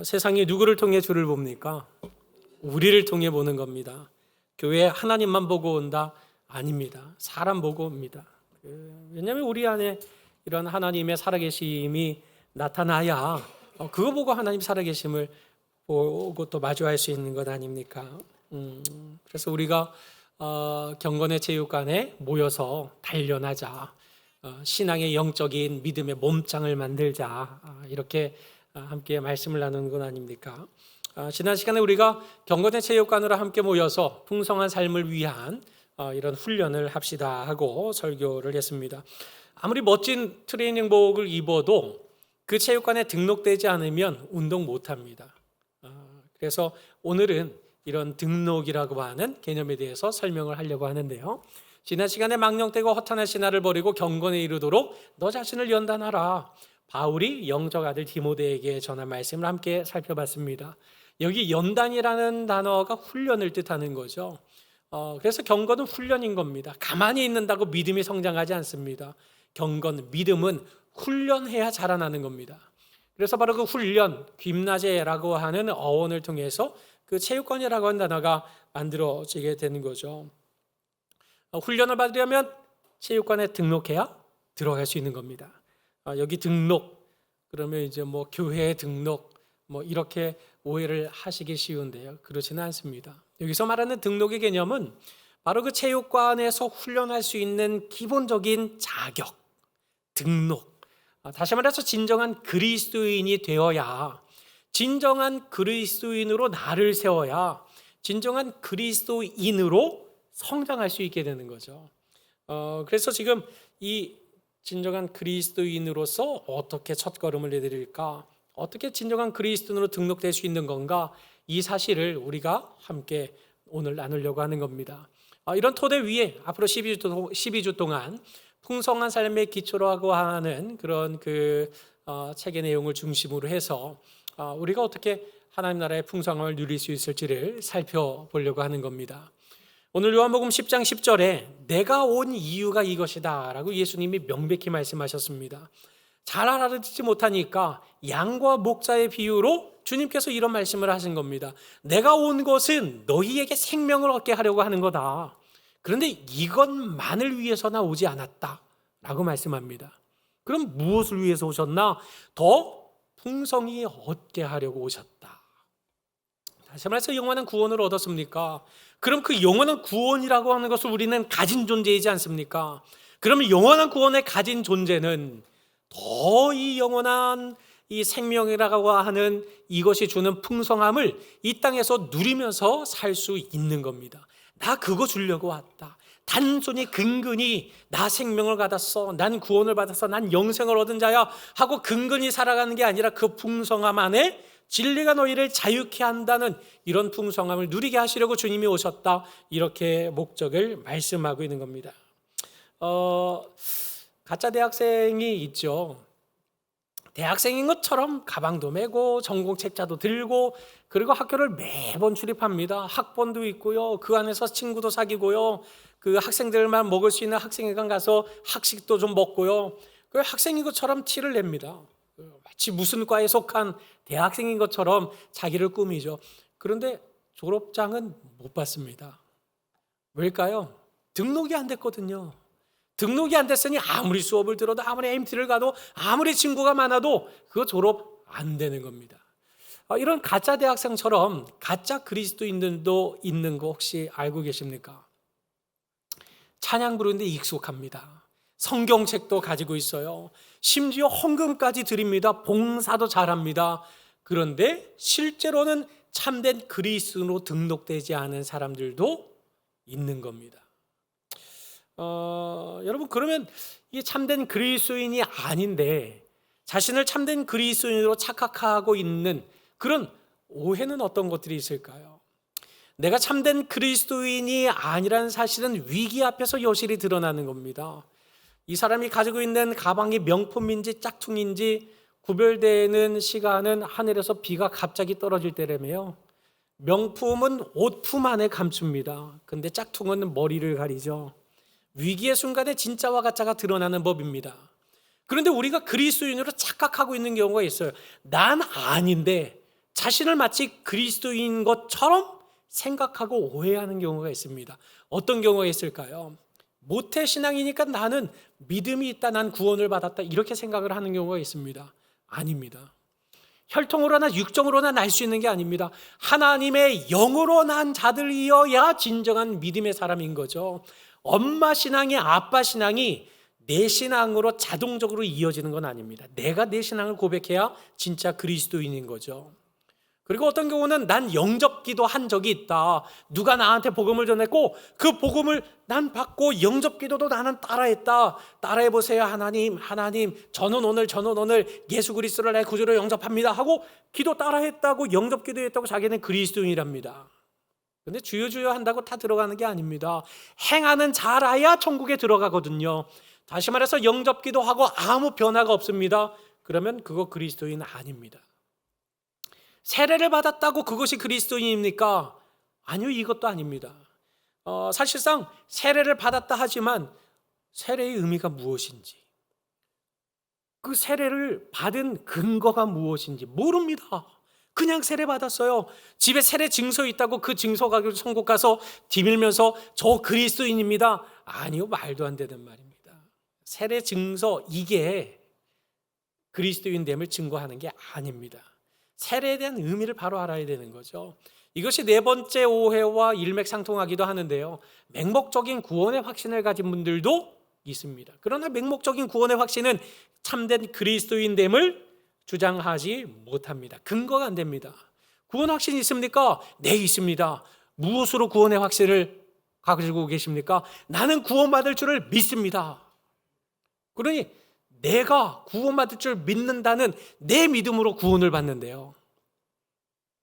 세상이 누구를 통해 주를 봅니까? 우리를 통해 보는 겁니다. 교회 하나님만 보고 온다? 아닙니다. 사람 보고 옵니다. 왜냐하면 우리 안에 이런 하나님의 살아계심이 나타나야 그거 보고 하나님 살아계심을 보고 또 마주할 수 있는 것 아닙니까? 그래서 우리가 경건의 체육관에 모여서 단련하자, 신앙의 영적인 믿음의 몸짱을 만들자, 이렇게 함께 말씀을 나누는 건 아닙니까? 지난 시간에 우리가 경건의 체육관으로 함께 모여서 풍성한 삶을 위한 이런 훈련을 합시다 하고 설교를 했습니다. 아무리 멋진 트레이닝복을 입어도 그 체육관에 등록되지 않으면 운동 못합니다. 그래서 오늘은 이런 등록이라고 하는 개념에 대해서 설명을 하려고 하는데요. 지난 시간에 망령되고 허탄한 신화를 버리고 경건에 이르도록 너 자신을 연단하라. 바울이 영적 아들 디모데에게 전한 말씀을 함께 살펴봤습니다. 여기 연단이라는 단어가 훈련을 뜻하는 거죠. 그래서 경건은 훈련인 겁니다. 가만히 있는다고 믿음이 성장하지 않습니다. 경건, 믿음은 훈련해야 자라나는 겁니다. 그래서 바로 그 훈련, 김나제라고 하는 어원을 통해서 그 체육관이라고 하는 단어가 만들어지게 되는 거죠. 훈련을 받으려면 체육관에 등록해야 들어갈 수 있는 겁니다. 여기 등록, 그러면 이제 뭐 교회 등록, 뭐 이렇게 오해를 하시기 쉬운데요. 그렇지는 않습니다. 여기서 말하는 등록의 개념은 바로 그 체육관에서 훈련할 수 있는 기본적인 자격, 등록. 다시 말해서 진정한 그리스도인이 되어야, 진정한 그리스도인으로 나를 세워야 진정한 그리스도인으로 성장할 수 있게 되는 거죠. 그래서 지금 이 진정한 그리스도인으로서 어떻게 첫걸음을 내디딜까? 어떻게 진정한 그리스도인으로 등록될 수 있는 건가? 이 사실을 우리가 함께 오늘 나누려고 하는 겁니다. 이런 토대 위에 앞으로 12주 동안 풍성한 삶의 기초로 하고 하는 그런 책의 내용을 중심으로 해서 우리가 어떻게 하나님 나라의 풍성함을 누릴 수 있을지를 살펴보려고 하는 겁니다. 오늘 요한복음 10장 10절에 내가 온 이유가 이것이다 라고 예수님이 명백히 말씀하셨습니다. 잘 알아듣지 못하니까 양과 목자의 비유로 주님께서 이런 말씀을 하신 겁니다. 내가 온 것은 너희에게 생명을 얻게 하려고 하는 거다. 그런데 이것만을 위해서 나 오지 않았다 라고 말씀합니다. 그럼 무엇을 위해서 오셨나? 더 풍성히 얻게 하려고 오셨다. 다시 말해서 영원한 구원을 얻었습니까? 그럼 그 영원한 구원이라고 하는 것을 우리는 가진 존재이지 않습니까? 그러면 영원한 구원에 가진 존재는 더 이 영원한 이 생명이라고 하는 이것이 주는 풍성함을 이 땅에서 누리면서 살 수 있는 겁니다. 나 그거 주려고 왔다. 단순히 근근히 나 생명을 받았어, 난 구원을 받았어, 난 영생을 얻은 자야 하고 근근히 살아가는 게 아니라 그 풍성함 안에 진리가 너희를 자유케 한다는 이런 풍성함을 누리게 하시려고 주님이 오셨다. 이렇게 목적을 말씀하고 있는 겁니다. 가짜 대학생이 있죠. 대학생인 것처럼 가방도 메고 전공책자도 들고 그리고 학교를 매번 출입합니다. 학번도 있고요. 그 안에서 친구도 사귀고요. 그 학생들만 먹을 수 있는 학생회관 가서 학식도 좀 먹고요. 그 학생인 것처럼 티를 냅니다. 마치 무슨 과에 속한 대학생인 것처럼 자기를 꾸미죠. 그런데 졸업장은 못 받습니다. 왜일까요? 등록이 안 됐거든요. 등록이 안 됐으니 아무리 수업을 들어도 아무리 MT를 가도 아무리 친구가 많아도 그거 졸업 안 되는 겁니다. 이런 가짜 대학생처럼 가짜 그리스도인들도 있는 거 혹시 알고 계십니까? 찬양 부르는데 익숙합니다. 성경책도 가지고 있어요. 심지어 헌금까지 드립니다. 봉사도 잘합니다. 그런데 실제로는 참된 그리스도인으로 등록되지 않은 사람들도 있는 겁니다. 여러분 그러면 이 참된 그리스도인이 아닌데 자신을 참된 그리스도인으로 착각하고 있는 그런 오해는 어떤 것들이 있을까요? 내가 참된 그리스도인이 아니라는 사실은 위기 앞에서 여실히 드러나는 겁니다. 이 사람이 가지고 있는 가방이 명품인지 짝퉁인지 구별되는 시간은 하늘에서 비가 갑자기 떨어질 때라며요. 명품은 옷 품 안에 감춥니다. 근데 짝퉁은 머리를 가리죠. 위기의 순간에 진짜와 가짜가 드러나는 법입니다. 그런데 우리가 그리스도인으로 착각하고 있는 경우가 있어요. 난 아닌데 자신을 마치 그리스도인 것처럼 생각하고 오해하는 경우가 있습니다. 어떤 경우가 있을까요? 모태신앙이니까 나는 믿음이 있다, 난 구원을 받았다, 이렇게 생각을 하는 경우가 있습니다. 아닙니다. 혈통으로나 육정으로나 날 수 있는 게 아닙니다. 하나님의 영으로 난 자들이어야 진정한 믿음의 사람인 거죠. 엄마 신앙이, 아빠 신앙이 내 신앙으로 자동적으로 이어지는 건 아닙니다. 내가 내 신앙을 고백해야 진짜 그리스도인인 거죠. 그리고 어떤 경우는 난 영접기도 한 적이 있다. 누가 나한테 복음을 전했고 그 복음을 난 받고 영접기도도 나는 따라했다. 따라해보세요. 하나님 저는 오늘 예수 그리스도를 내 구주로 영접합니다 하고 기도 따라했다고, 영접기도 했다고 자기는 그리스도인이랍니다. 근데 주여 주여 한다고 다 들어가는 게 아닙니다. 행하는 자라야 천국에 들어가거든요. 다시 말해서 영접기도 하고 아무 변화가 없습니다. 그러면 그거 그리스도인 아닙니다. 세례를 받았다고 그것이 그리스도인입니까? 아니요, 이것도 아닙니다. 사실상 세례를 받았다 하지만 세례의 의미가 무엇인지, 그 세례를 받은 근거가 무엇인지 모릅니다. 그냥 세례 받았어요. 집에 세례 증서 있다고 그 증서 가지고 천국 가서 뒤밀면서 저 그리스도인입니다. 아니요, 말도 안 되는 말입니다. 세례 증서, 이게 그리스도인됨을 증거하는 게 아닙니다. 세례에 대한 의미를 바로 알아야 되는 거죠. 이것이 네 번째 오해와 일맥상통하기도 하는데요. 맹목적인 구원의 확신을 가진 분들도 있습니다. 그러나 맹목적인 구원의 확신은 참된 그리스도인됨을 주장하지 못합니다. 근거가 안 됩니다. 구원 확신이 있습니까? 네, 있습니다. 무엇으로 구원의 확신을 가지고 계십니까? 나는 구원받을 줄을 믿습니다. 그러니 내가 구원받을 줄 믿는다는 내 믿음으로 구원을 받는데요.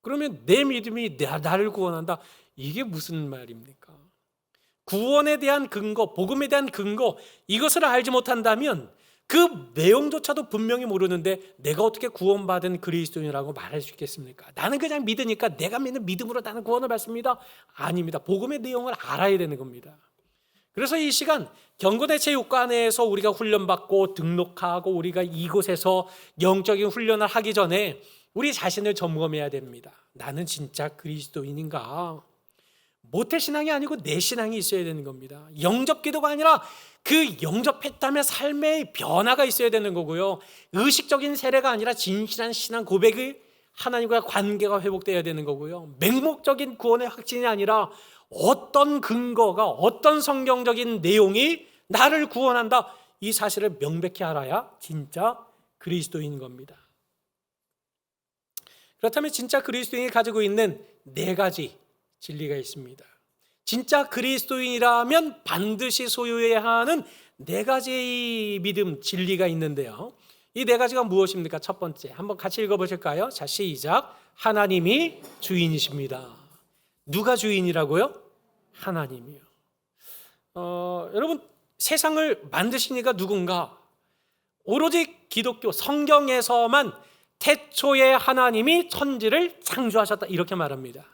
그러면 내 믿음이 나를 구원한다, 이게 무슨 말입니까? 구원에 대한 근거, 복음에 대한 근거, 이것을 알지 못한다면 그 내용조차도 분명히 모르는데 내가 어떻게 구원받은 그리스도인이라고 말할 수 있겠습니까? 나는 그냥 믿으니까 내가 믿는 믿음으로 나는 구원을 받습니다. 아닙니다. 복음의 내용을 알아야 되는 겁니다. 그래서 이 시간 경건의 체육관에서 우리가 훈련받고 등록하고 우리가 이곳에서 영적인 훈련을 하기 전에 우리 자신을 점검해야 됩니다. 나는 진짜 그리스도인인가? 모태신앙이 아니고 내 신앙이 있어야 되는 겁니다. 영접기도가 아니라 그 영접했다면 삶의 변화가 있어야 되는 거고요. 의식적인 세례가 아니라 진실한 신앙 고백이 하나님과 관계가 회복되어야 되는 거고요. 맹목적인 구원의 확신이 아니라 어떤 근거가, 어떤 성경적인 내용이 나를 구원한다, 이 사실을 명백히 알아야 진짜 그리스도인 겁니다. 그렇다면 진짜 그리스도인이 가지고 있는 네 가지 진리가 있습니다. 진짜 그리스도인이라면 반드시 소유해야 하는 네 가지의 믿음, 진리가 있는데요. 이 네 가지가 무엇입니까? 첫 번째, 한번 같이 읽어보실까요? 자, 시작. 하나님이 주인이십니다. 누가 주인이라고요? 하나님이요. 여러분, 세상을 만드시니까 누군가? 오로지 기독교 성경에서만 태초에 하나님이 천지를 창조하셨다, 이렇게 말합니다.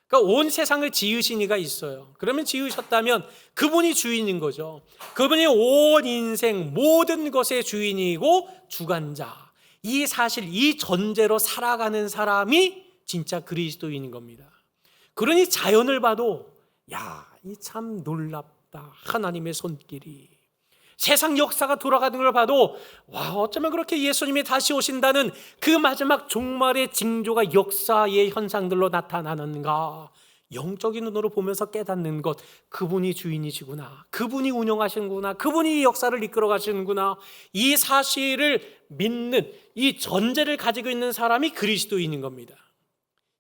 그러니까 온 세상을 지으신 이가 있어요. 그러면 지으셨다면 그분이 주인인 거죠. 그분이 온 인생 모든 것의 주인이고 주관자, 이 사실, 이 전제로 살아가는 사람이 진짜 그리스도인인 겁니다. 그러니 자연을 봐도 야, 이 참 놀랍다, 하나님의 손길이. 세상 역사가 돌아가는 걸 봐도 와, 어쩌면 그렇게 예수님이 다시 오신다는 그 마지막 종말의 징조가 역사의 현상들로 나타나는가. 영적인 눈으로 보면서 깨닫는 것, 그분이 주인이시구나, 그분이 운영하시는구나, 그분이 역사를 이끌어 가시는구나, 이 사실을 믿는 이 전제를 가지고 있는 사람이 그리스도인인 겁니다.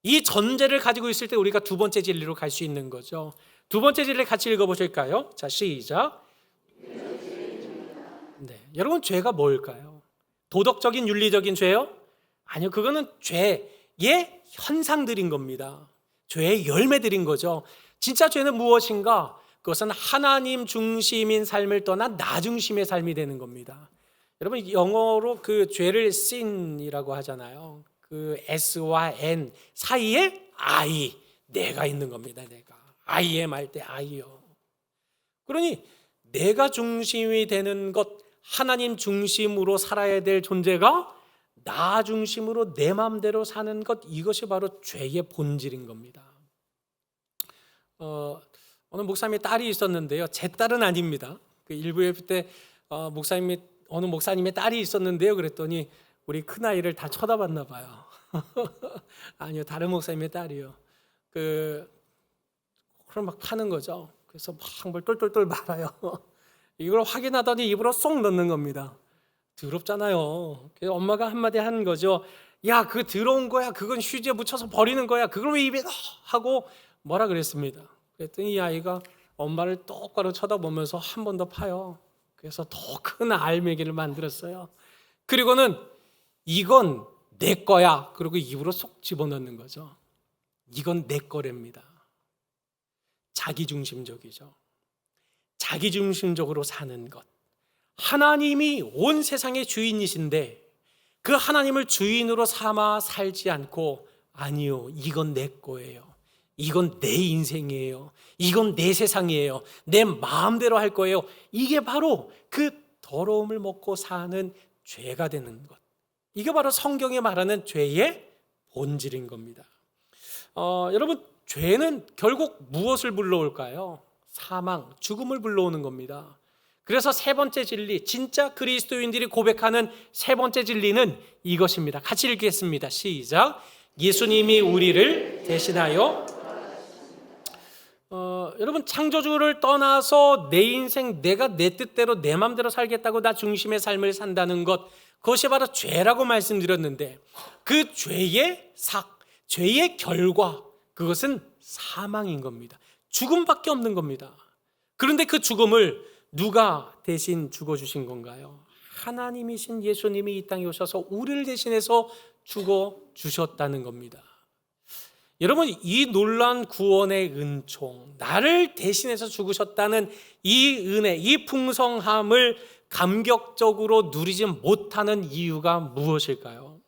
이 전제를 가지고 있을 때 우리가 두 번째 진리로 갈 수 있는 거죠. 두 번째 진리 같이 읽어보실까요? 자, 시작. 네, 여러분, 죄가 뭘까요? 도덕적인 윤리적인 죄요? 아니요, 그거는 죄의 현상들인 겁니다. 죄의 열매들인 거죠. 진짜 죄는 무엇인가? 그것은 하나님 중심인 삶을 떠나 나 중심의 삶이 되는 겁니다. 여러분, 영어로 그 죄를 sin이라고 하잖아요. 그 S와 N 사이에 I, 내가 있는 겁니다. 내가 I am 할 때 I요. 그러니 내가 중심이 되는 것, 하나님 중심으로 살아야 될 존재가 나 중심으로 내 마음대로 사는 것, 이것이 바로 죄의 본질인 겁니다. 어느 목사님의 딸이 있었는데요. 제 딸은 아닙니다. 그 일부 예배 때 어느 목사님의 딸이 있었는데요. 그랬더니 우리 큰아이를 다 쳐다봤나 봐요. 아니요, 다른 목사님의 딸이요. 그걸 막 파는 거죠. 그래서 막 뭘 똘똘똘 말아요. 이걸 확인하더니 입으로 쏙 넣는 겁니다. 더럽잖아요. 그래서 엄마가 한마디 하는 거죠. 야, 그거 더러운 거야. 그건 휴지에 묻혀서 버리는 거야. 그걸 왜 입에 넣어? 하고 뭐라 그랬습니다. 그랬더니 이 아이가 엄마를 똑바로 쳐다보면서 한 번 더 파요. 그래서 더 큰 알맹이를 만들었어요. 그리고는 이건 내 거야. 그리고 입으로 쏙 집어넣는 거죠. 이건 내 거랍니다. 자기중심적이죠. 자기중심적으로 사는 것. 하나님이 온 세상의 주인이신데 그 하나님을 주인으로 삼아 살지 않고, 아니요, 이건 내 거예요. 이건 내 인생이에요. 이건 내 세상이에요. 내 마음대로 할 거예요. 이게 바로 그 더러움을 먹고 사는 죄가 되는 것. 이게 바로 성경이 말하는 죄의 본질인 겁니다. 여러분, 죄는 결국 무엇을 불러올까요? 사망, 죽음을 불러오는 겁니다. 그래서 세 번째 진리, 진짜 그리스도인들이 고백하는 세 번째 진리는 이것입니다. 같이 읽겠습니다. 시작. 예수님이 우리를 대신하여 여러분, 창조주를 떠나서 내 인생, 내가 내 뜻대로 내 마음대로 살겠다고 나 중심의 삶을 산다는 것, 그것이 바로 죄라고 말씀드렸는데, 그 죄의 죄의 결과, 그것은 사망인 겁니다. 죽음밖에 없는 겁니다. 그런데 그 죽음을 누가 대신 죽어주신 건가요? 하나님이신 예수님이 이 땅에 오셔서 우리를 대신해서 죽어주셨다는 겁니다. 여러분, 이 놀라운 구원의 은총, 나를 대신해서 죽으셨다는 이 은혜, 이 풍성함을 감격적으로 누리지 못하는 이유가 무엇일까요?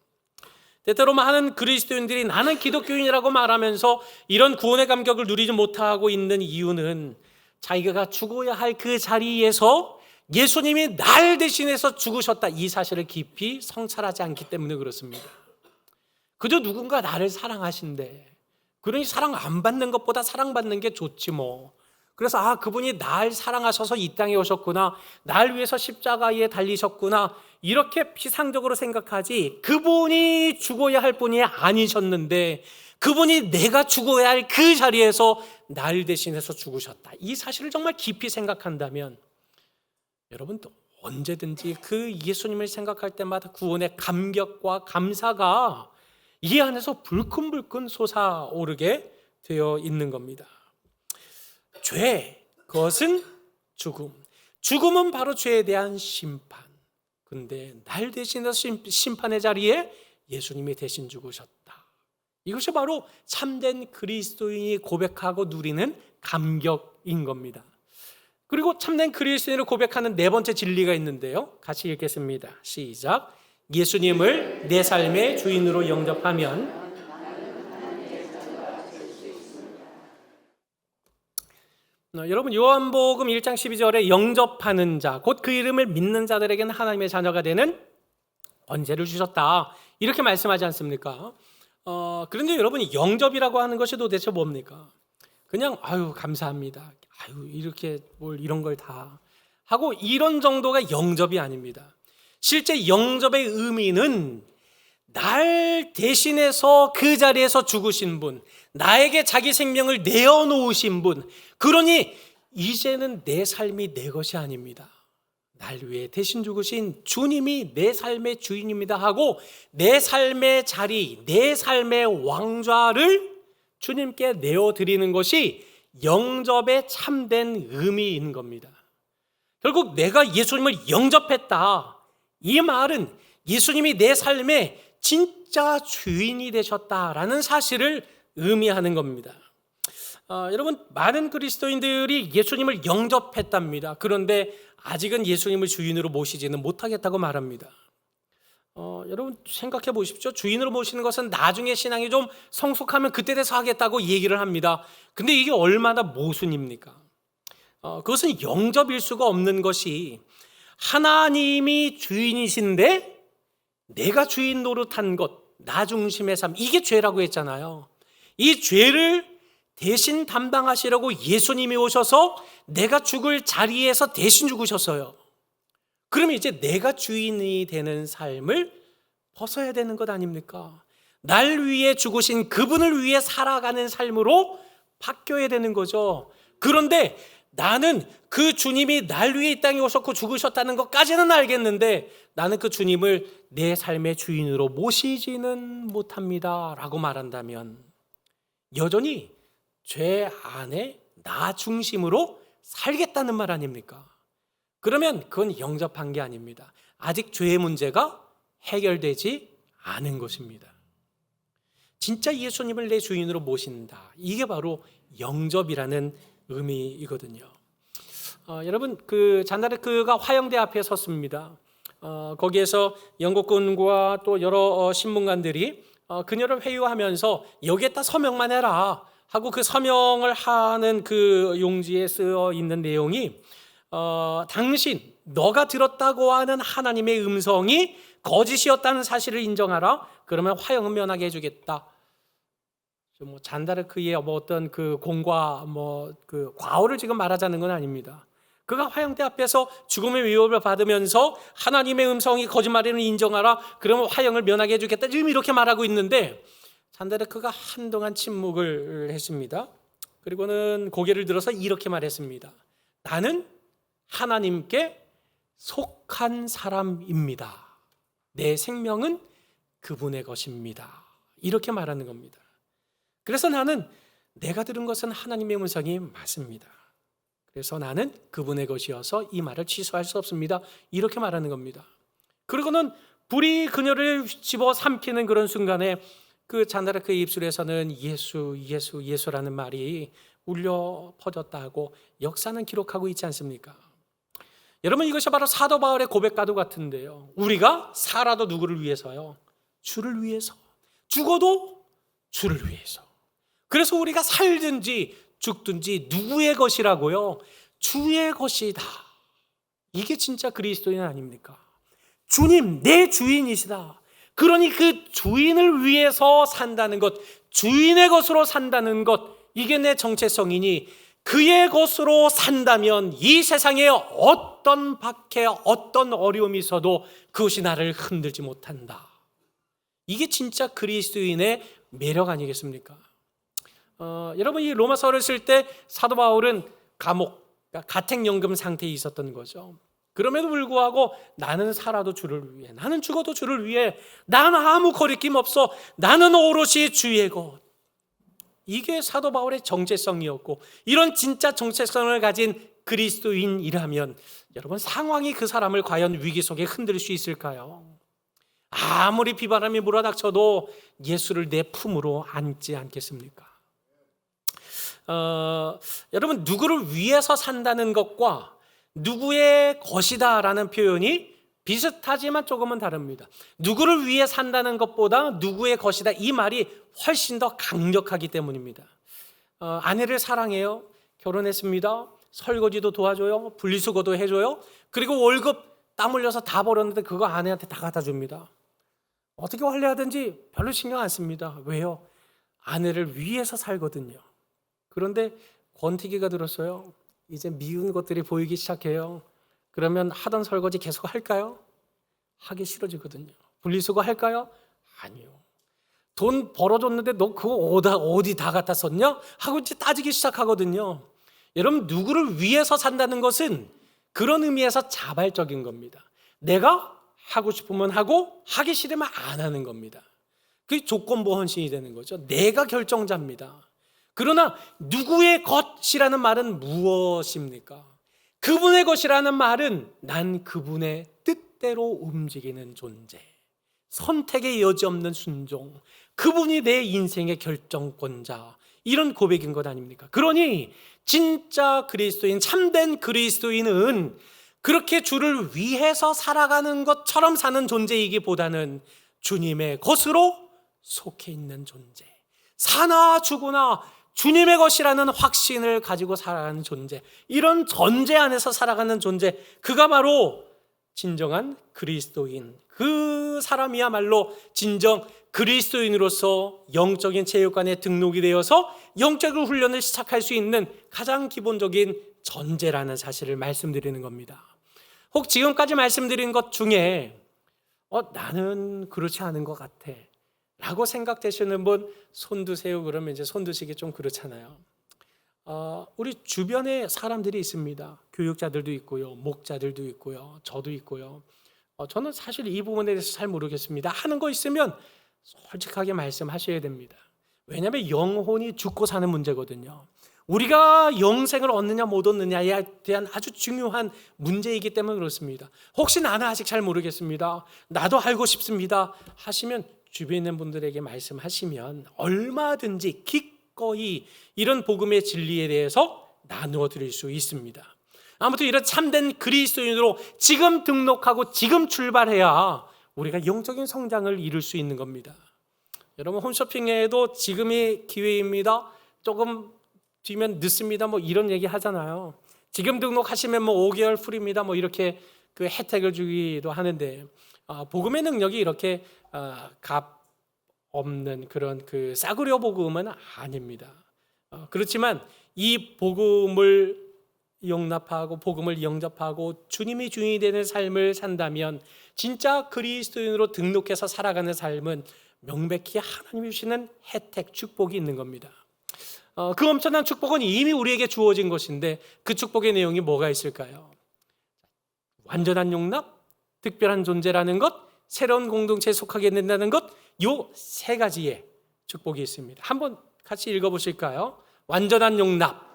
때때로 많은 그리스도인들이 나는 기독교인이라고 말하면서 이런 구원의 감격을 누리지 못하고 있는 이유는 자기가 죽어야 할 그 자리에서 예수님이 날 대신해서 죽으셨다, 이 사실을 깊이 성찰하지 않기 때문에 그렇습니다. 그저 누군가 나를 사랑하신대, 그러니 사랑 안 받는 것보다 사랑받는 게 좋지 뭐. 그래서 그분이 날 사랑하셔서 이 땅에 오셨구나, 날 위해서 십자가에 달리셨구나, 이렇게 피상적으로 생각하지, 그분이 죽어야 할 분이 아니셨는데 그분이 내가 죽어야 할 그 자리에서 날 대신해서 죽으셨다, 이 사실을 정말 깊이 생각한다면 여러분도 언제든지 그 예수님을 생각할 때마다 구원의 감격과 감사가 이 안에서 불끈불끈 솟아오르게 되어 있는 겁니다. 죄, 그것은 죽음. 죽음은 바로 죄에 대한 심판. 근데 날 대신해서 심판의 자리에 예수님이 대신 죽으셨다. 이것이 바로 참된 그리스도인이 고백하고 누리는 감격인 겁니다. 그리고 참된 그리스도인을 고백하는 네 번째 진리가 있는데요. 같이 읽겠습니다. 시작. 예수님을 내 삶의 주인으로 영접하면 여러분, 요한복음 1장 12절에 영접하는 자, 곧 그 이름을 믿는 자들에게는 하나님의 자녀가 되는 권세를 주셨다, 이렇게 말씀하지 않습니까? 그런데 여러분, 영접이라고 하는 것이 도대체 뭡니까? 그냥 감사합니다, 이렇게 뭘 이런 걸 다 하고 이런 정도가 영접이 아닙니다. 실제 영접의 의미는 날 대신해서 그 자리에서 죽으신 분, 나에게 자기 생명을 내어놓으신 분, 그러니 이제는 내 삶이 내 것이 아닙니다. 날 위해 대신 죽으신 주님이 내 삶의 주인입니다 하고 내 삶의 자리, 내 삶의 왕좌를 주님께 내어드리는 것이 영접의 참된 의미인 겁니다. 결국 내가 예수님을 영접했다, 이 말은 예수님이 내 삶의 진짜 주인이 되셨다라는 사실을 의미하는 겁니다. 여러분, 많은 그리스도인들이 예수님을 영접했답니다. 그런데 아직은 예수님을 주인으로 모시지는 못하겠다고 말합니다. 여러분, 생각해 보십시오. 주인으로 모시는 것은 나중에 신앙이 좀 성숙하면 그때 돼서 하겠다고 얘기를 합니다. 근데 이게 얼마나 모순입니까? 그것은 영접일 수가 없는 것이, 하나님이 주인이신데 내가 주인 노릇한 것, 나 중심의 삶, 이게 죄라고 했잖아요. 이 죄를 대신 담당하시려고 예수님이 오셔서 내가 죽을 자리에서 대신 죽으셨어요. 그러면 이제 내가 주인이 되는 삶을 벗어야 되는 것 아닙니까? 날 위해 죽으신 그분을 위해 살아가는 삶으로 바뀌어야 되는 거죠. 그런데 나는 그 주님이 날 위해 이 땅에 오셨고 죽으셨다는 것까지는 알겠는데 나는 그 주님을 내 삶의 주인으로 모시지는 못합니다 라고 말한다면 여전히 죄 안에 나 중심으로 살겠다는 말 아닙니까? 그러면 그건 영접한 게 아닙니다. 아직 죄의 문제가 해결되지 않은 것입니다. 진짜 예수님을 내 주인으로 모신다, 이게 바로 영접이라는 의미이거든요. 여러분, 그 잔다르크가 화영대 앞에 섰습니다. 거기에서 영국군과 또 여러 신문관들이 그녀를 회유하면서 여기에다 서명만 해라 하고 그 서명을 하는 그 용지에 쓰여 있는 내용이 당신, 너가 들었다고 하는 하나님의 음성이 거짓이었다는 사실을 인정하라. 그러면 화형은 면하게 해주겠다. 뭐 잔다르크의 뭐 어떤 그 공과 뭐 그 과오를 지금 말하자는 건 아닙니다. 그가 화형대 앞에서 죽음의 위협을 받으면서 하나님의 음성이 거짓말이라는 인정하라. 그러면 화형을 면하게 해주겠다. 지금 이렇게 말하고 있는데 잔다르크가 한동안 침묵을 했습니다. 그리고는 고개를 들어서 이렇게 말했습니다. 나는 하나님께 속한 사람입니다. 내 생명은 그분의 것입니다. 이렇게 말하는 겁니다. 그래서 나는 내가 들은 것은 하나님의 음성이 맞습니다. 그래서 나는 그분의 것이어서 이 말을 취소할 수 없습니다. 이렇게 말하는 겁니다. 그리고는 불이 그녀를 집어삼키는 그런 순간에 그 잔다르크의 입술에서는 예수, 예수, 예수라는 말이 울려 퍼졌다고 역사는 기록하고 있지 않습니까? 여러분, 이것이 바로 사도 바울의 고백과도 같은데요. 우리가 살아도 누구를 위해서요? 주를 위해서. 죽어도 주를 위해서. 그래서 우리가 살든지 죽든지 누구의 것이라고요? 주의 것이다. 이게 진짜 그리스도인 아닙니까? 주님, 내 주인이시다. 그러니 그 주인을 위해서 산다는 것, 주인의 것으로 산다는 것, 이게 내 정체성이니 그의 것으로 산다면 이 세상에 어떤 박해, 어떤 어려움이 있어도 그것이 나를 흔들지 못한다. 이게 진짜 그리스도인의 매력 아니겠습니까? 여러분, 이 로마서를 쓸 때 사도 바울은 감옥, 그러니까 가택연금 상태에 있었던 거죠. 그럼에도 불구하고 나는 살아도 주를 위해, 나는 죽어도 주를 위해, 나는 아무 거리낌 없어, 나는 오롯이 주의 것. 이게 사도 바울의 정체성이었고, 이런 진짜 정체성을 가진 그리스도인이라면 여러분, 상황이 그 사람을 과연 위기 속에 흔들 수 있을까요? 아무리 비바람이 몰아닥쳐도 예수를 내 품으로 안지 않겠습니까? 여러분, 누구를 위해서 산다는 것과 누구의 것이다 라는 표현이 비슷하지만 조금은 다릅니다. 누구를 위해 산다는 것보다 누구의 것이다, 이 말이 훨씬 더 강력하기 때문입니다. 아내를 사랑해요. 결혼했습니다. 설거지도 도와줘요. 분리수거도 해줘요. 그리고 월급 땀 흘려서 다 벌었는데 그거 아내한테 다 갖다 줍니다. 어떻게 관리하든지 별로 신경 안 씁니다. 왜요? 아내를 위해서 살거든요. 그런데 권태기가 들었어요. 이제 미운 것들이 보이기 시작해요. 그러면 하던 설거지 계속 할까요? 하기 싫어지거든요. 분리수거 할까요? 아니요. 돈 벌어줬는데 너 그거 어디 다 갖다 썼냐? 하고 이제 따지기 시작하거든요. 여러분, 누구를 위해서 산다는 것은 그런 의미에서 자발적인 겁니다. 내가 하고 싶으면 하고 하기 싫으면 안 하는 겁니다. 그게 조건부 헌신이 되는 거죠. 내가 결정자입니다. 그러나 누구의 것이라는 말은 무엇입니까? 그분의 것이라는 말은 난 그분의 뜻대로 움직이는 존재, 선택의 여지 없는 순종, 그분이 내 인생의 결정권자, 이런 고백인 것 아닙니까? 그러니 진짜 그리스도인, 참된 그리스도인은 그렇게 주를 위해서 살아가는 것처럼 사는 존재이기보다는 주님의 것으로 속해 있는 존재, 사나 죽으나 주님의 것이라는 확신을 가지고 살아가는 존재, 이런 전제 안에서 살아가는 존재, 그가 바로 진정한 그리스도인, 그 사람이야말로 진정 그리스도인으로서 영적인 체육관에 등록이 되어서 영적인 훈련을 시작할 수 있는 가장 기본적인 전제라는 사실을 말씀드리는 겁니다. 혹 지금까지 말씀드린 것 중에 나는 그렇지 않은 것 같아 라고 생각되시는 분 손 드세요. 그러면 이제 손 드시기 좀 그렇잖아요. 우리 주변에 사람들이 있습니다. 교육자들도 있고요, 목자들도 있고요, 저도 있고요. 저는 사실 이 부분에 대해서 잘 모르겠습니다. 하는 거 있으면 솔직하게 말씀하셔야 됩니다. 왜냐하면 영혼이 죽고 사는 문제거든요. 우리가 영생을 얻느냐 못 얻느냐에 대한 아주 중요한 문제이기 때문에 그렇습니다. 혹시 나는 아직 잘 모르겠습니다, 나도 알고 싶습니다 하시면 주변에 있는 분들에게 말씀하시면 얼마든지 기꺼이 이런 복음의 진리에 대해서 나누어 드릴 수 있습니다. 아무튼 이런 참된 그리스도인으로 지금 등록하고 지금 출발해야 우리가 영적인 성장을 이룰 수 있는 겁니다. 여러분, 홈쇼핑에도 지금이 기회입니다, 조금 뒤면 늦습니다, 뭐 이런 얘기 하잖아요. 지금 등록하시면 뭐 5개월 프리입니다, 뭐 이렇게 그 혜택을 주기도 하는데 복음의 능력이 이렇게 값 없는 그런 그 싸구려 복음은 아닙니다. 그렇지만 이 복음을 용납하고 복음을 영접하고 주님이 주인이 되는 삶을 산다면 진짜 그리스도인으로 등록해서 살아가는 삶은 명백히 하나님이 주시는 혜택, 축복이 있는 겁니다. 그 엄청난 축복은 이미 우리에게 주어진 것인데 그 축복의 내용이 뭐가 있을까요? 완전한 용납, 특별한 존재라는 것, 새로운 공동체에 속하게 된다는 것, 요 세 가지의 축복이 있습니다. 한번 같이 읽어보실까요? 완전한 용납,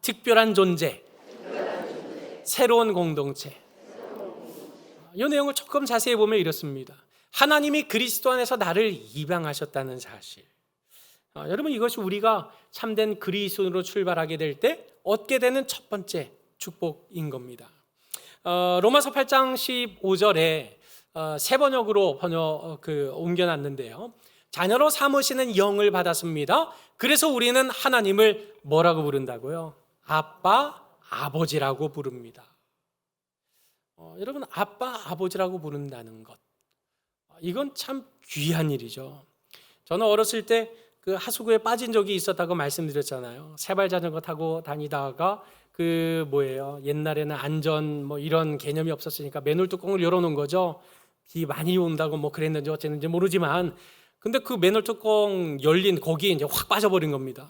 특별한 존재, 새로운 공동체. 이 내용을 조금 자세히 보면 이렇습니다. 하나님이 그리스도 안에서 나를 입양하셨다는 사실. 여러분, 이것이 우리가 참된 그리스도인으로 출발하게 될 때 얻게 되는 첫 번째 축복인 겁니다. 로마서 8장 15절에 세 번역으로 옮겨놨는데요. 자녀로 삼으시는 영을 받았습니다. 그래서 우리는 하나님을 뭐라고 부른다고요? 아빠, 아버지라고 부릅니다. 여러분, 아빠, 아버지라고 부른다는 것, 이건 참 귀한 일이죠. 저는 어렸을 때 그 하수구에 빠진 적이 있었다고 말씀드렸잖아요. 세발 자전거 타고 다니다가 옛날에는 안전 뭐 이런 개념이 없었으니까 맨홀 뚜껑을 열어놓은 거죠. 비 많이 온다고 뭐 그랬는지 어쨌는지 모르지만, 근데 그 맨홀 뚜껑 열린 거기에 이제 확 빠져버린 겁니다.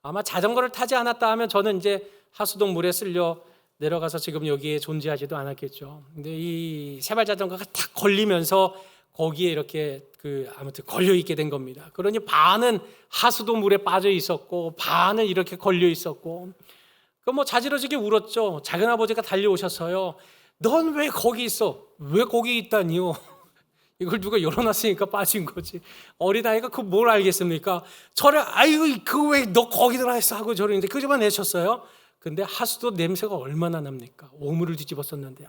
아마 자전거를 타지 않았다 하면 저는 이제 하수동 물에 쓸려 내려가서 지금 여기에 존재하지도 않았겠죠. 근데 이 세발 자전거가 탁 걸리면서 거기에 이렇게 아무튼 걸려 있게 된 겁니다. 그러니 반은 하수도 물에 빠져 있었고 반은 이렇게 걸려 있었고, 뭐 자지러지게 울었죠. 작은 아버지가 달려오셨어요. 넌 왜 거기 있어? 왜 거기 있다니요? 이걸 누가 열어놨으니까 빠진 거지. 어린아이가 그 뭘 알겠습니까? 저를 아이고 그 왜 너 거기 들어가 있어 하고 저를 이제 끄집어내셨어요. 근데 하수도 냄새가 얼마나 납니까? 오물을 뒤집었었는데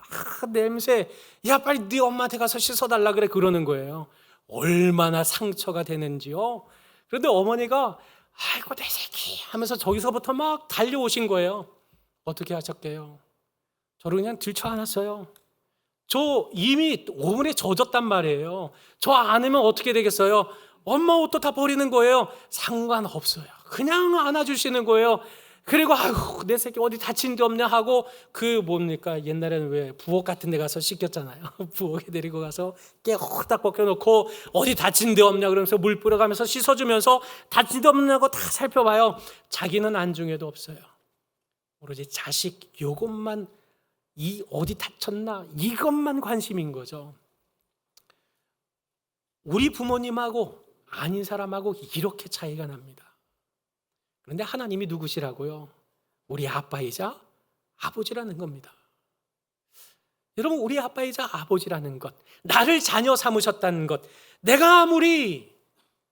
냄새, 야 빨리 네 엄마한테 가서 씻어달라 그래, 그러는 거예요. 얼마나 상처가 되는지요. 그런데 어머니가 아이고 내 새끼 하면서 저기서부터 막 달려오신 거예요. 어떻게 하셨게요? 저를 그냥 들쳐안았어요. 저 이미 오물에 젖었단 말이에요. 저 안으면 어떻게 되겠어요? 엄마 옷도 다 버리는 거예요. 상관없어요. 그냥 안아주시는 거예요. 그리고 아이고 내 새끼 어디 다친 데 없냐 하고 옛날에는 왜 부엌 같은 데 가서 씻겼잖아요. 부엌에 데리고 가서 깨 홀딱 벗겨놓고 어디 다친 데 없냐 그러면서 물 뿌려가면서 씻어주면서 다친 데 없냐고 다 살펴봐요. 자기는 안중에도 없어요. 오로지 자식 요것만, 어디 다쳤나 이것만 관심인 거죠. 우리 부모님하고 아닌 사람하고 이렇게 차이가 납니다. 그런데 하나님이 누구시라고요? 우리 아빠이자 아버지라는 겁니다. 여러분, 우리 아빠이자 아버지라는 것, 나를 자녀 삼으셨다는 것, 내가 아무리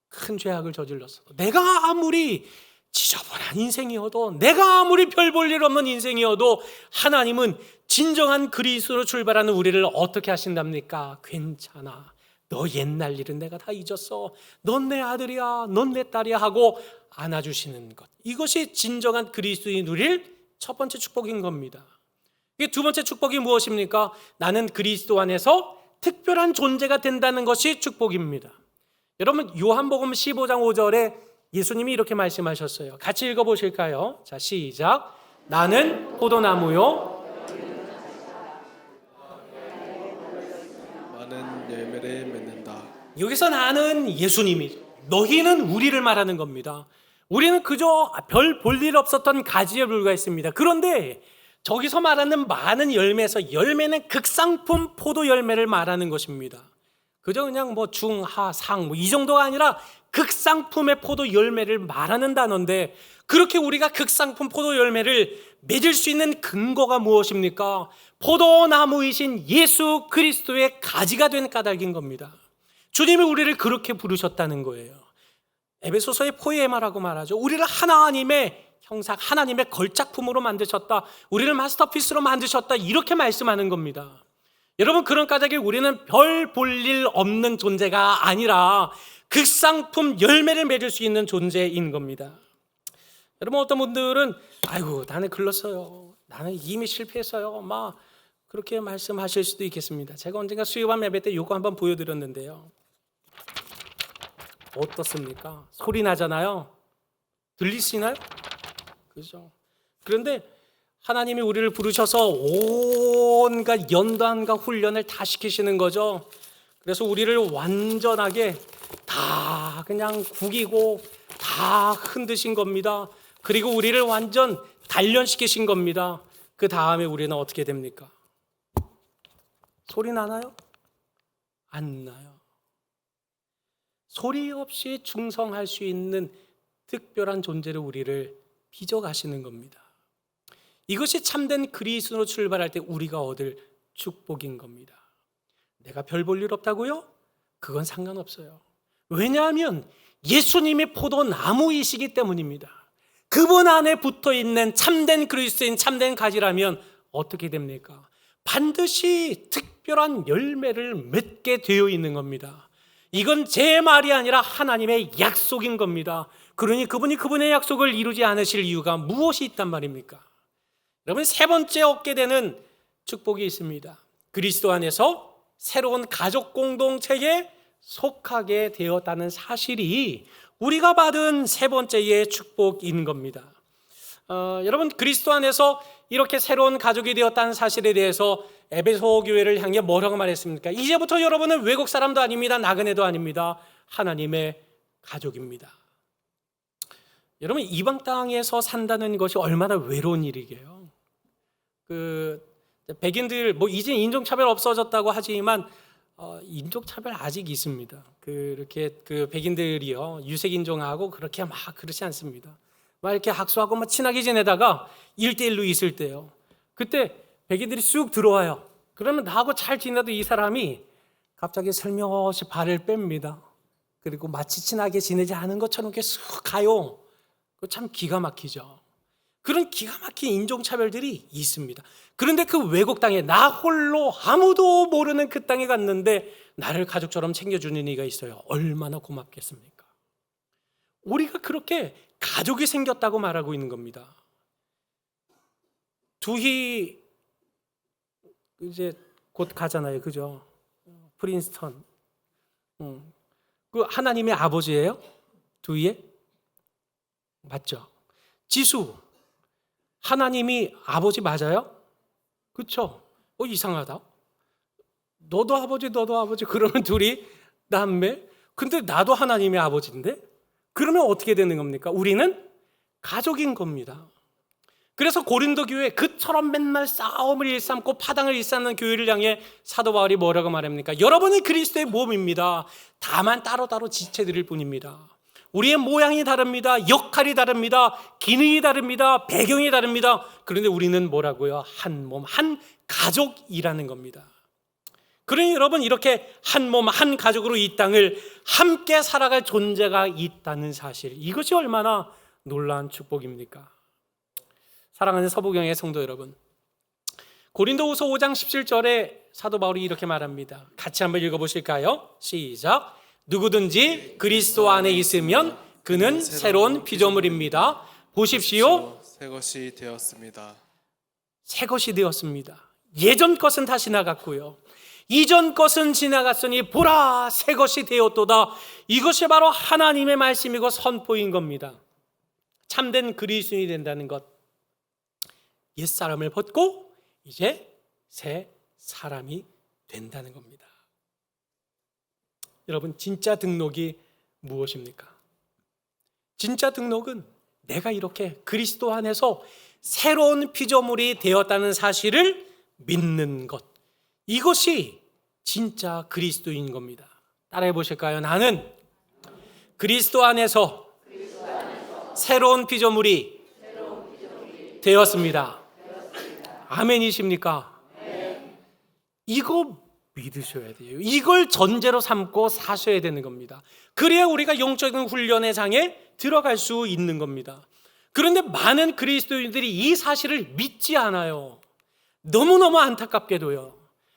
큰 죄악을 저질렀어도, 내가 아무리 지저분한 인생이어도, 내가 아무리 별 볼 일 없는 인생이어도 하나님은 진정한 그리스도로 출발하는 우리를 어떻게 하신답니까? 괜찮아, 너 옛날 일은 내가 다 잊었어, 넌 내 아들이야, 넌 내 딸이야 하고 안아주시는 것, 이것이 진정한 그리스도인 누릴 첫 번째 축복인 겁니다. 이게 두 번째 축복이 무엇입니까? 나는 그리스도 안에서 특별한 존재가 된다는 것이 축복입니다. 여러분, 요한복음 15장 5절에 예수님이 이렇게 말씀하셨어요. 같이 읽어보실까요? 자, 시작. 나는 포도나무요, 많은 열매를 맺는다. 여기서 나는 예수님이, 너희는 우리를 말하는 겁니다. 우리는 그저 별 볼 일 없었던 가지에 불과했습니다. 그런데 저기서 말하는 많은 열매에서 열매는 극상품 포도 열매를 말하는 것입니다. 그저 그냥 뭐 중, 하, 상 이 정도가 아니라 극상품의 포도 열매를 말하는 단어인데, 그렇게 우리가 극상품 포도 열매를 맺을 수 있는 근거가 무엇입니까? 포도나무이신 예수 그리스도의 가지가 된 까닭인 겁니다. 주님이 우리를 그렇게 부르셨다는 거예요. 에베소서의 포에마라고 말하죠. 우리를 하나님의 형상, 하나님의 걸작품으로 만드셨다, 우리를 마스터피스로 만드셨다, 이렇게 말씀하는 겁니다. 여러분, 그런 까닭에 우리는 별 볼 일 없는 존재가 아니라 극상품 열매를 맺을 수 있는 존재인 겁니다. 여러분, 어떤 분들은 아이고 나는 글렀어요, 나는 이미 실패했어요, 막 그렇게 말씀하실 수도 있겠습니다. 제가 언젠가 수요밤 예배 때 이거 한번 보여드렸는데요. 어떻습니까? 소리 나잖아요. 들리시나요? 그죠? 그런데 하나님이 우리를 부르셔서 온갖 연단과 훈련을 다 시키시는 거죠. 그래서 우리를 완전하게 다 그냥 구기고 다 흔드신 겁니다. 그리고 우리를 완전 단련시키신 겁니다. 그 다음에 우리는 어떻게 됩니까? 소리 나나요? 안 나요. 소리 없이 충성할 수 있는 특별한 존재로 우리를 빚어가시는 겁니다. 이것이 참된 그리스도로 출발할 때 우리가 얻을 축복인 겁니다. 내가 별 볼 일 없다고요? 그건 상관없어요. 왜냐하면 예수님이 포도나무이시기 때문입니다. 그분 안에 붙어있는 참된 그리스도인 참된 가지라면 어떻게 됩니까? 반드시 특별한 열매를 맺게 되어 있는 겁니다. 이건 제 말이 아니라 하나님의 약속인 겁니다. 그러니 그분이 그분의 약속을 이루지 않으실 이유가 무엇이 있단 말입니까? 여러분, 세 번째 얻게 되는 축복이 있습니다. 그리스도 안에서 새로운 가족 공동체에 속하게 되었다는 사실이 우리가 받은 세 번째의 축복인 겁니다. 여러분, 그리스도 안에서 이렇게 새로운 가족이 되었다는 사실에 대해서 에베소 교회를 향해 뭐라고 말했습니까? 이제부터 여러분은 외국 사람도 아닙니다, 나그네도 아닙니다, 하나님의 가족입니다. 여러분, 이방 땅에서 산다는 것이 얼마나 외로운 일이게요. 백인들 이제 인종차별 없어졌다고 하지만 인종차별 아직 있습니다. 그렇게 백인들이요, 유색인종하고 그렇게 막 그렇지 않습니다. 막 이렇게 학수하고 막 친하게 지내다가 1대1로 있을 때요, 그때 백인들이 쑥 들어와요. 그러면 나하고 잘 지내도 이 사람이 갑자기 슬며시 발을 뺍니다. 그리고 마치 친하게 지내지 않은 것처럼 이렇게 쑥 가요. 참 기가 막히죠. 그런 기가 막힌 인종차별들이 있습니다. 그런데 그 외국 땅에 나 홀로 아무도 모르는 그 땅에 갔는데 나를 가족처럼 챙겨주는 이가 있어요. 얼마나 고맙겠습니까? 우리가 그렇게 가족이 생겼다고 말하고 있는 겁니다. 두희 이제 곧 가잖아요, 그죠? 프린스턴. 그 하나님의 아버지예요? 두희의? 맞죠? 지수, 하나님이 아버지 맞아요? 그렇죠? 이상하다. 너도 아버지 너도 아버지 그러면 둘이 남매? 근데 나도 하나님의 아버지인데? 그러면 어떻게 되는 겁니까? 우리는 가족인 겁니다. 그래서 고린도 교회, 그처럼 맨날 싸움을 일삼고 파당을 일삼는 교회를 향해 사도 바울이 뭐라고 말합니까? 여러분은 그리스도의 몸입니다. 다만 따로따로 지체들일 뿐입니다. 우리의 모양이 다릅니다. 역할이 다릅니다. 기능이 다릅니다. 배경이 다릅니다. 그런데 우리는 뭐라고요? 한 몸, 한 가족이라는 겁니다. 그러니 여러분, 이렇게 한 몸, 한 가족으로 이 땅을 함께 살아갈 존재가 있다는 사실, 이것이 얼마나 놀라운 축복입니까? 사랑하는 서부경의 성도 여러분, 고린도후서 5장 17절에 사도 바울이 이렇게 말합니다. 같이 한번 읽어보실까요? 시작. 누구든지 그리스도 안에 있으면 그는 새로운 피조물입니다. 보십시오, 새 것이 되었습니다. 새 것이 되었습니다. 예전 것은 다 지나갔고요. 이전 것은 지나갔으니 보라 새 것이 되었도다. 이것이 바로 하나님의 말씀이고 선포인 겁니다. 참된 그리스도인이 된다는 것, 옛사람을 벗고 이제 새 사람이 된다는 겁니다. 여러분, 진짜 등록이 무엇입니까? 진짜 등록은 내가 이렇게 그리스도 안에서 새로운 피조물이 되었다는 사실을 믿는 것, 이것이 진짜 그리스도인 겁니다. 따라해 보실까요? 나는 그리스도 안에서 새로운 피조물이 되었습니다. 아멘이십니까? 이거 믿으셔야 돼요. 이걸 전제로 삼고 사셔야 되는 겁니다. 그래야 우리가 영적인 훈련의 장에 들어갈 수 있는 겁니다. 그런데 많은 그리스도인들이 이 사실을 믿지 않아요. 너무너무 안타깝게도요.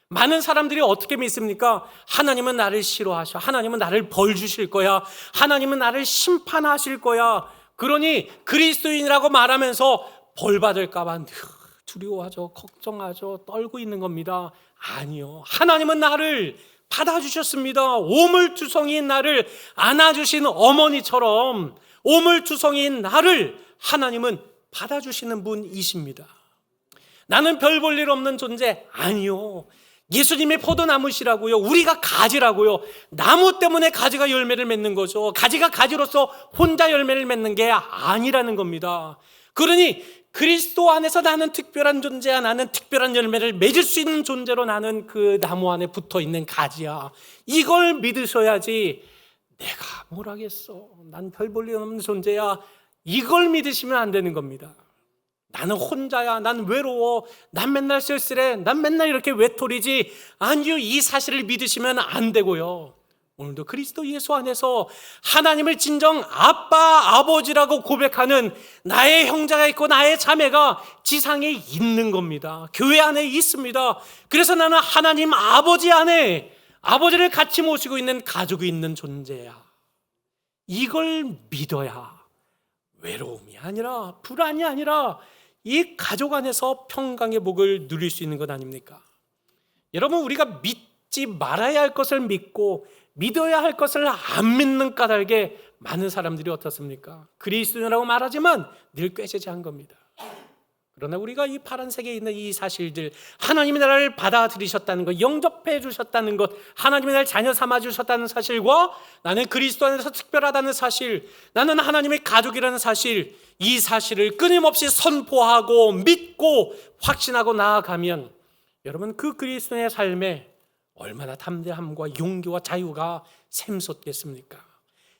많은 사람들이 어떻게 믿습니까? 하나님은 나를 싫어하셔. 하나님은 나를 벌 주실 거야. 하나님은 나를 심판하실 거야. 그러니 그리스도인이라고 말하면서 벌 받을까 봐 두려워하죠. 걱정하죠. 떨고 있는 겁니다. 아니요. 하나님은 나를 받아주셨습니다. 오물투성이인 나를 안아주신 어머니처럼 오물투성이인 나를 하나님은 받아주시는 분이십니다. 나는 별 볼 일 없는 존재 아니요. 예수님이 포도나무시라고요. 우리가 가지라고요. 나무 때문에 가지가 열매를 맺는 거죠. 가지가 가지로서 혼자 열매를 맺는 게 아니라는 겁니다. 그러니 그리스도 안에서 나는 특별한 존재야. 나는 특별한 열매를 맺을 수 있는 존재로 나는 그 나무 안에 붙어있는 가지야. 이걸 믿으셔야지 내가 뭘 하겠어. 난 별 볼 일 없는 존재야. 이걸 믿으시면 안 되는 겁니다. 나는 혼자야. 난 외로워. 난 맨날 쓸쓸해. 난 맨날 이렇게 외톨이지. 아니요. 이 사실을 믿으시면 안 되고요. 오늘도 그리스도 예수 안에서 하나님을 진정 아빠, 아버지라고 고백하는 나의 형제가 있고 나의 자매가 지상에 있는 겁니다. 교회 안에 있습니다. 그래서 나는 하나님 아버지 안에 아버지를 같이 모시고 있는 가족이 있는 존재야. 이걸 믿어야 외로움이 아니라 불안이 아니라 이 가족 안에서 평강의 복을 누릴 수 있는 것 아닙니까? 여러분, 우리가 믿지 말아야 할 것을 믿고 믿어야 할 것을 안 믿는 까닭에 많은 사람들이 어떻습니까? 그리스도인이라고 말하지만 늘 꾀죄죄한 겁니다. 그러나 우리가 이 파란색에 있는 이 사실들, 하나님이 나를 받아들이셨다는 것, 영접해 주셨다는 것, 하나님이 나를 자녀 삼아 주셨다는 사실과 나는 그리스도 안에서 특별하다는 사실, 나는 하나님의 가족이라는 사실, 이 사실을 끊임없이 선포하고 믿고 확신하고 나아가면 여러분, 그 그리스도의 삶에 얼마나 담대함과 용기와 자유가 샘솟겠습니까?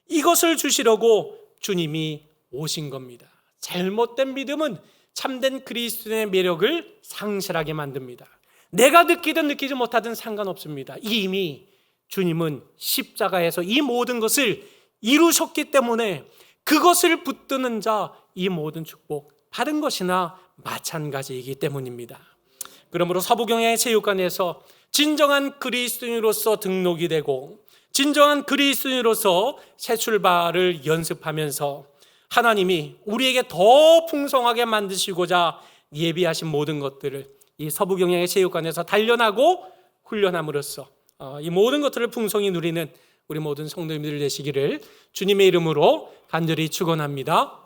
이것을 주시려고 주님이 오신 겁니다. 잘못된 믿음은 참된 그리스도의 매력을 상실하게 만듭니다. 내가 느끼든 느끼지 못하든 상관없습니다. 이미 주님은 십자가에서 이 모든 것을 이루셨기 때문에 그것을 붙드는 자 이 모든 축복 받은 것이나 마찬가지이기 때문입니다. 그러므로 서부경향의 체육관에서 진정한 그리스도인으로서 등록이 되고 진정한 그리스도인으로서 새 출발을 연습하면서 하나님이 우리에게 더 풍성하게 만드시고자 예비하신 모든 것들을 이 서부경향의 체육관에서 단련하고 훈련함으로써 이 모든 것들을 풍성히 누리는 우리 모든 성도님들 되시기를 주님의 이름으로 간절히 축원합니다.